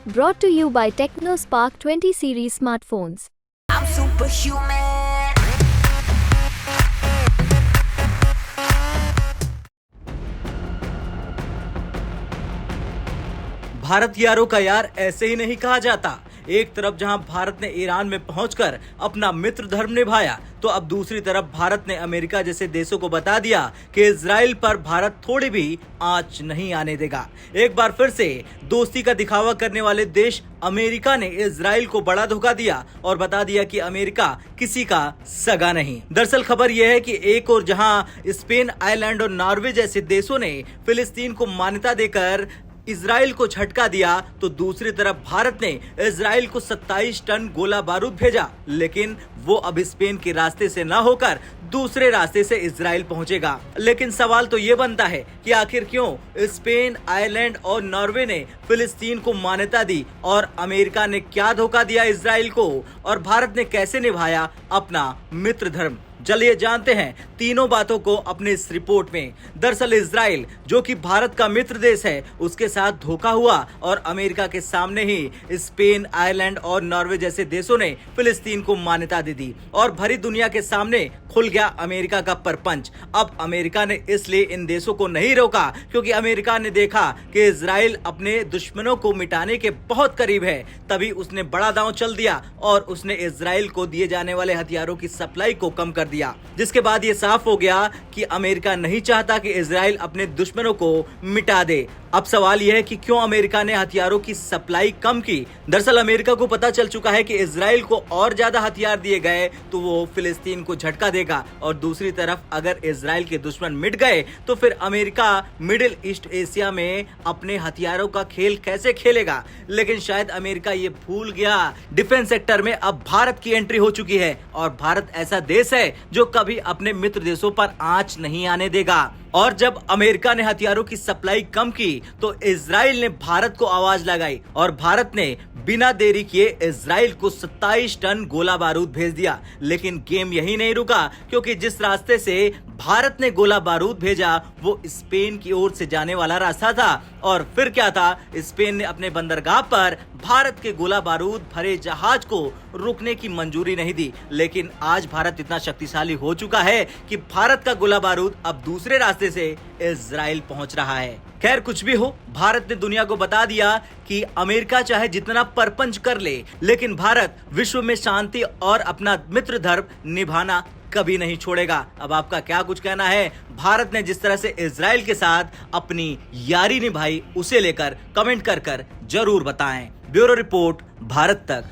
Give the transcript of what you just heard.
Brought to you by TechnoSpark 20 series smartphones. I'm superhuman. Bharat यारों का यार ऐसे ही नहीं कहा जाता। एक तरफ जहां भारत ने ईरान में पहुंचकर अपना मित्र धर्म निभाया, तो अब दूसरी तरफ भारत ने अमेरिका जैसे देशों को बता दिया कि इजराइल पर भारत थोड़ी भी आंच नहीं आने देगा। एक बार फिर से दोस्ती का दिखावा करने वाले देश अमेरिका ने इजराइल को बड़ा धोखा दिया और बता दिया कि अमेरिका किसी का सगा नहीं। दरअसल खबर यह है कि एक और जहां स्पेन, आयरलैंड और नॉर्वे जैसे देशों ने फिलिस्तीन को मान्यता देकर इजराइल को झटका दिया, तो दूसरी तरफ भारत ने इजराइल को 27 टन गोला बारूद भेजा, लेकिन वो अब स्पेन के रास्ते से न होकर दूसरे रास्ते से इजराइल पहुंचेगा। लेकिन सवाल तो ये बनता है कि आखिर क्यों स्पेन, आयरलैंड और नॉर्वे ने फिलिस्तीन को मान्यता दी और अमेरिका ने क्या धोखा दिया इजराइल को, और भारत ने कैसे निभाया अपना मित्र धर्म। चलिए जानते हैं तीनों बातों को अपने इस रिपोर्ट में। दरअसल इजराइल जो कि भारत का मित्र देश है, उसके साथ धोखा हुआ और अमेरिका के सामने ही स्पेन, आयरलैंड और नॉर्वे जैसे देशों ने फिलिस्तीन को मान्यता दे दी और भरी दुनिया के सामने खुल गया अमेरिका का परपंच। अब अमेरिका ने इसलिए इन देशों को नहीं रोका क्योंकि अमेरिका ने देखा कि इजराइल अपने दुश्मनों को मिटाने के बहुत करीब है, तभी उसने बड़ा दांव चल दिया और उसने इजराइल को दिए जाने वाले हथियारों की सप्लाई को कम कर दिया। जिसके बाद ये साफ हो गया कि अमेरिका नहीं चाहता कि इजराइल अपने दुश्मनों को मिटा दे। अब सवाल यह है कि क्यों अमेरिका ने हथियारों की सप्लाई कम की। दरअसल अमेरिका को पता चल चुका है कि इजराइल को और ज्यादा हथियार दिए गए तो वो फिलिस्तीन को झटका देगा, और दूसरी तरफ अगर इजराइल के दुश्मन मिट गए तो फिर अमेरिका मिडिल ईस्ट एशिया में अपने हथियारों का खेल कैसे खेलेगा। लेकिन शायद अमेरिका ये भूल गया, डिफेंस सेक्टर में अब भारत की एंट्री हो चुकी है और भारत ऐसा देश है जो कभी अपने मित्र देशों पर आंच नहीं आने देगा। और जब अमेरिका ने हथियारों की सप्लाई कम की तो इजराइल ने भारत को आवाज लगाई और भारत ने बिना देरी किए इजराइल को 27 टन गोला बारूद भेज दिया। लेकिन गेम यही नहीं रुका, क्योंकि जिस रास्ते से भारत ने गोला बारूद भेजा वो स्पेन की ओर से जाने वाला रास्ता था। और फिर क्या था, स्पेन ने अपने बंदरगाह पर भारत के गोला बारूद भरे जहाज को रुकने की मंजूरी नहीं दी। लेकिन आज भारत इतना शक्तिशाली हो चुका है कि भारत का गोला बारूद अब दूसरे रास्ते से इजराइल पहुंच रहा है। खैर कुछ भी हो, भारत ने दुनिया को बता दिया कि अमेरिका चाहे जितना परपंच कर ले, लेकिन भारत विश्व में शांति और अपना मित्र धर्म निभाना कभी नहीं छोड़ेगा। अब आपका क्या कुछ कहना है? भारत ने जिस तरह से इजराइल के साथ अपनी यारी निभाई, उसे लेकर कमेंट कर जरूर बताएं। ब्यूरो रिपोर्ट, भारत तक।